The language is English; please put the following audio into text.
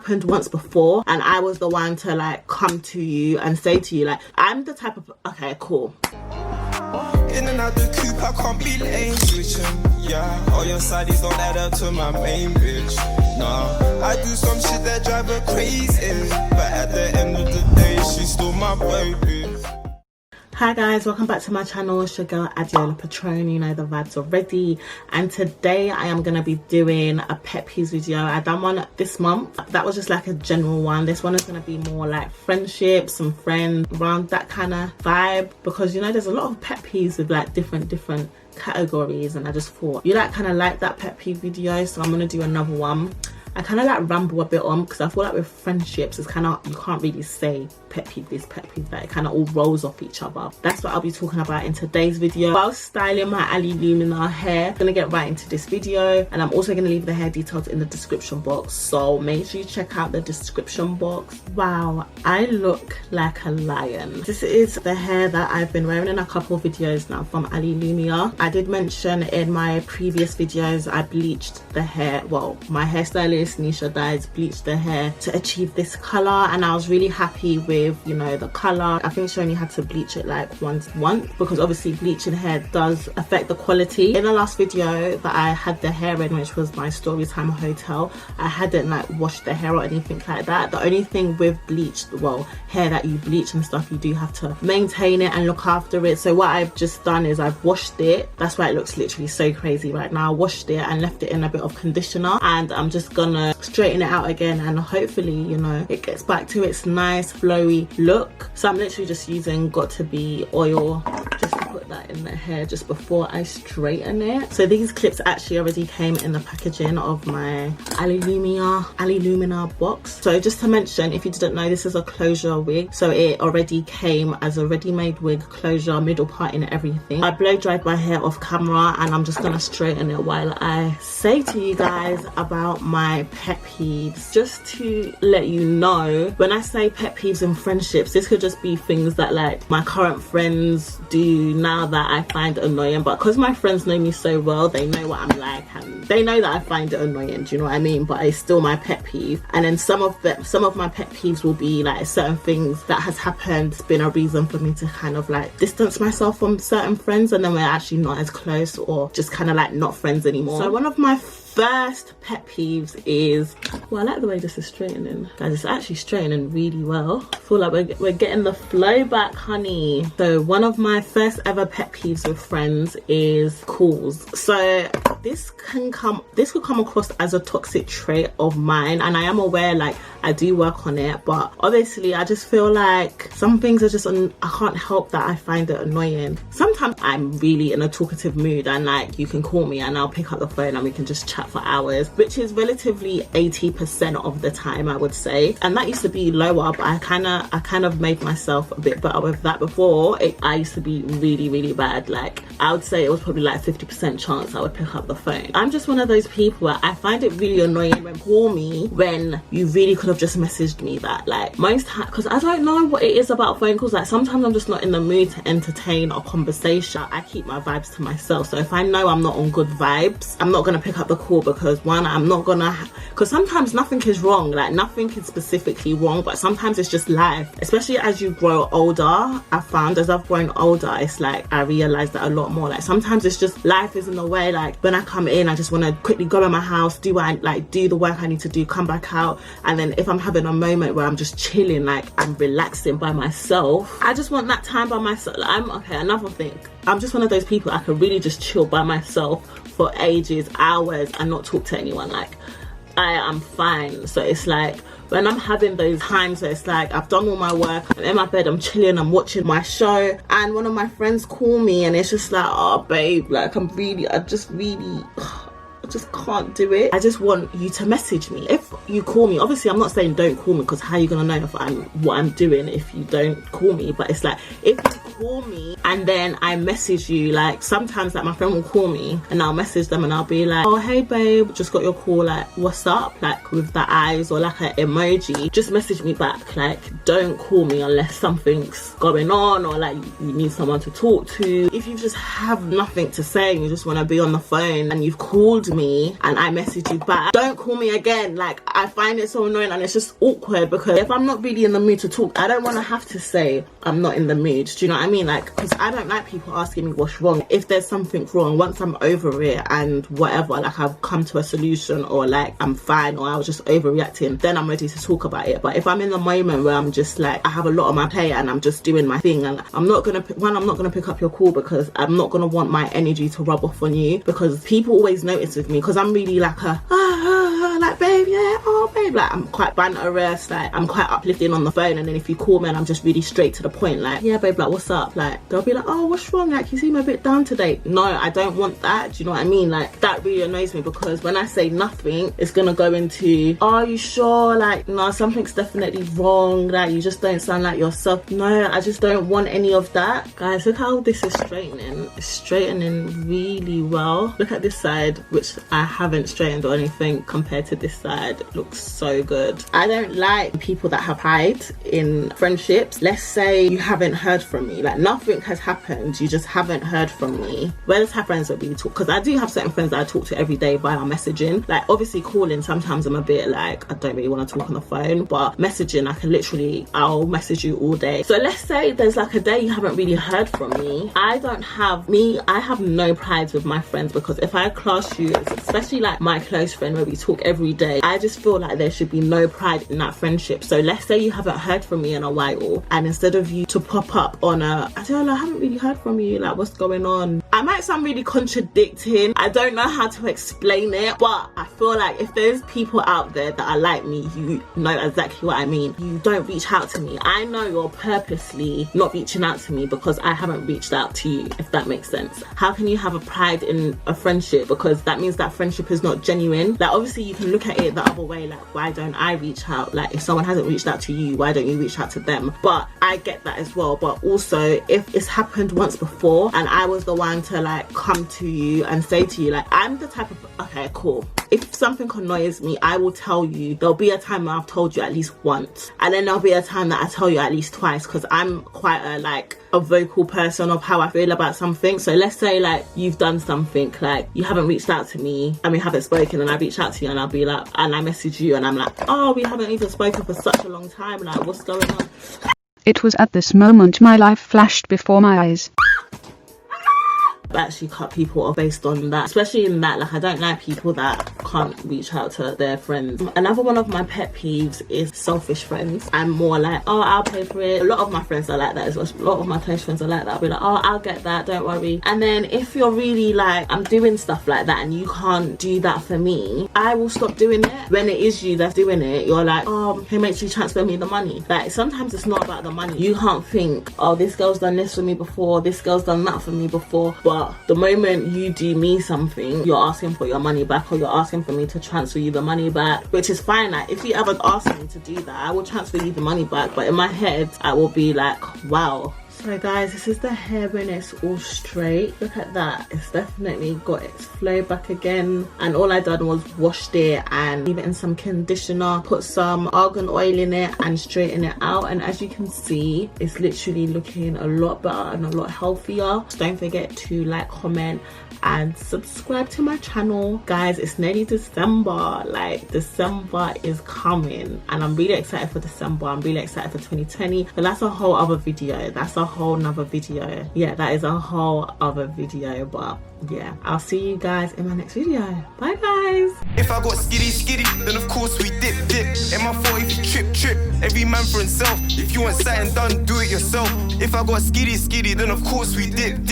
happened once before and I was the one to like come to you and say to you, like, I'm the type of, okay, cool. In and out the coupe, I can't be lame switching. Yeah, all your sides don't add up to my main bitch. Nah, I do some shit that drive her crazy, but at the end of the day, she's still my baby. Hi guys, welcome back to my channel. It's your girl Adiola Patron, you know the vibes already, and today I am going to be doing a pet peeves video. I done one this month, that was just like a general one. This one is going to be more like friendships and friends, around that kind of vibe, because you know there's a lot of pet peeves with like different categories, and I just thought you like kind of like that pet peeve video, so I'm going to do another one. I kind of like ramble a bit on because I feel like with friendships it's kind of, you can't really say pet peeve this, pet peeve that. It kind of all rolls off each other. That's what I'll be talking about in today's video. While styling my Lumina hair, I'm gonna get right into this video, and I'm also gonna leave the hair details in the description box, so make sure you check out the description box. Wow, I look like a lion. This is the hair that I've been wearing in a couple of videos now from Lumina. I did mention in my previous videos I bleached the hair, well, my hairstylist Nisha dyes bleached the hair to achieve this color, and I was really happy with, you know, the color. I think she only had to bleach it like once because obviously bleaching hair does affect the quality. In the last video that I had the hair in, which was my Storytime hotel, I hadn't like washed the hair or anything like that. The only thing with bleached, well, hair that you bleach and stuff, you do have to maintain it and look after it. So what I've just done is I've washed it. That's why it looks literally so crazy right now. I washed it and left it in a bit of conditioner, and I'm just gonna straighten it out again, and hopefully, you know, it gets back to its nice flowy look. So I'm literally just using Got To Be oil just to put that in the hair just before I straighten it. So these clips actually already came in the packaging of my Lumina box. So just to mention, if you didn't know, this is a closure wig, so it already came as a ready-made wig, closure, middle part and everything. I blow dried my hair off camera, and I'm just gonna straighten it while I say to you guys about my pet peeves. Just to let you know, when I say pet peeves in friendships, this could just be things that like my current friends do now that I find annoying, but because my friends know me so well, they know what I'm like and they know that I find it annoying, do you know what I mean? But it's still my pet peeve. And then some of my pet peeves will be like certain things that has happened, it's been a reason for me to kind of like distance myself from certain friends, and then we're actually not as close, or just kind of like not friends anymore. So one of my first pet peeves is, well, I like the way this is straightening, guys. It's actually straightening really well. I feel like we're getting the flow back, honey. So one of my first ever pet peeves with friends is calls. So this could come across as a toxic trait of mine, and I am aware, like, I do work on it, but obviously I just feel like some things are just I can't help that I find it annoying. Sometimes I'm really in a talkative mood, and like you can call me and I'll pick up the phone and we can just chat for hours, which is relatively 80% of the time, I would say. And that used to be lower, but I kind of made myself a bit better with that. Before I used to be really bad. Like I would say it was probably like 50% chance I would pick up the phone. I'm just one of those people where I find it really annoying when you call me when you really could have just messaged me that. Like most times, because I don't know what it is about phone calls, like sometimes I'm just not in the mood to entertain a conversation. I keep my vibes to myself, so if I know I'm not on good vibes, I'm not gonna pick up the call, because one, I'm not gonna, because sometimes nothing is wrong, like nothing is specifically wrong, but sometimes it's just life. Especially as you grow older, I've found as I've grown older, it's like I realize that a lot more. Like sometimes it's just life is in the way. Like when I come in, I just want to quickly go in my house, do what I like, do the work I need to do, come back out, and then if I'm having a moment where I'm just chilling, like I'm relaxing by myself, I just want that time by myself. Like, another thing, I'm just one of those people, I can really just chill by myself for ages, hours, and not talk to anyone. Like I am fine. So it's like when I'm having those times where it's like I've done all my work, I'm in my bed, I'm chilling, I'm watching my show, and one of my friends call me and it's just like, oh babe, like I just can't do it. I just want you to message me. If you call me, obviously I'm not saying don't call me, because how are you gonna know if what I'm doing if you don't call me? But it's like, if you call me and then I message you, like sometimes like my friend will call me and I'll message them and I'll be like, oh hey babe, just got your call, like what's up, like with the eyes or like an emoji. Just message me back. Like don't call me unless something's going on or like you need someone to talk to. If you just have nothing to say and you just want to be on the phone and you've called me and I message you back, don't call me again. Like I find it so annoying and it's just awkward, because if I'm not really in the mood to talk, I don't want to have to say I'm not in the mood. Do you know what I mean? Like, because I don't like people asking me what's wrong. If there's something wrong, once I'm over it and whatever, like I've come to a solution or like I'm fine or I was just overreacting, then I'm ready to talk about it. But if I'm in the moment where I'm just like, I have a lot on my plate and I'm just doing my thing, and I'm not gonna pick up your call, because I'm not gonna want my energy to rub off on you, because people always notice with me, because I'm really like a like babe, yeah, oh babe, like I'm quite banterous, like I'm quite uplifting on the phone. And then if you call me and I'm just really straight to the point, like yeah babe, like what's up, like they'll be like, oh what's wrong, like you seem a bit down today. No, I don't want that. Do you know what I mean? Like that really annoys me, because when I say nothing, it's gonna go into, are you sure, like no, something's definitely wrong, like you just don't sound like yourself. No, I just don't want any of that. Guys, look how this is straightening. It's straightening really well. Look at this side, which I haven't straightened or anything, compared to this side. It looks so good. I don't like people that have pride in friendships. Let's say you haven't heard from me, like nothing has happened, you just haven't heard from me. Where does have friends that we talk? Because I do have certain friends that I talk to every day via messaging. Like obviously calling, sometimes I'm a bit like, I don't really want to talk on the phone, but messaging, I can literally, I'll message you all day. So let's say there's like a day you haven't really heard from me. I have no pride with my friends, because if I class you, especially like my close friend where we talk every day, I just feel like there should be no pride in that friendship. So let's say you haven't heard from me in a while, and instead of you to pop up on a, I don't know, I haven't really heard from you, like what's going on? I might sound really contradicting, I don't know how to explain it, but I feel like if there's people out there that are like me, you know exactly what I mean. You don't reach out to me. I know you're purposely not reaching out to me because I haven't reached out to you, if that makes sense. How can you have a pride in a friendship? Because that means that friendship is not genuine. Like obviously you can look at it the other way, like why don't I reach out? Like if someone hasn't reached out to you, why don't you reach out to them? But I get that as well. But also if it's happened once before and I was the one to like come to you and say to you, like I'm the type of, okay cool, if something annoys me, I will tell you. There'll be a time where I've told you at least once, and then there'll be a time that I tell you at least twice, because I'm quite a vocal person of how I feel about something. So let's say like you've done something, like you haven't reached out to me and we haven't spoken, and I reach out to you and I'll be like, and I message you and I'm like, oh we haven't even spoken for such a long time, like what's going on? It was at this moment my life flashed before my eyes. Actually cut people off based on that, especially in that, like I don't like people that can't reach out to their friends. Another one of my pet peeves is selfish friends. I'm more like, oh I'll pay for it. A lot of my friends are like that as well. A lot of my close friends are like that. I'll be like, oh I'll get that, don't worry. And then if you're really like, I'm doing stuff like that and you can't do that for me, I will stop doing it. When it is you that's doing it, you're like, oh hey mate, you transfer me the money. Like sometimes it's not about the money. You can't think, oh this girl's done this for me before, this girl's done that for me before. But the moment you do me something, you're asking for your money back, or you're asking for me to transfer you the money back, which is fine. Like if you ever ask me to do that, I will transfer you the money back, but in my head I will be like, wow. So guys, this is the hair when it's all straight. Look at that, it's definitely got its flow back again. And all I done was washed it and leave it in some conditioner, put some argan oil in it and straighten it out. And as you can see, it's literally looking a lot better and a lot healthier. Don't forget to like, comment and subscribe to my channel. Guys, it's nearly December. Like December is coming and I'm really excited for December. I'm really excited for 2020, but that's a whole other video. That's a whole nother video. Yeah, that is a whole other video. But yeah, I'll see you guys in my next video. Bye guys. If I got skiddy, then of course we dip. In my 40 if you trip. Every man for himself. If you want something done, do it yourself. If I got skiddy, then of course we dip.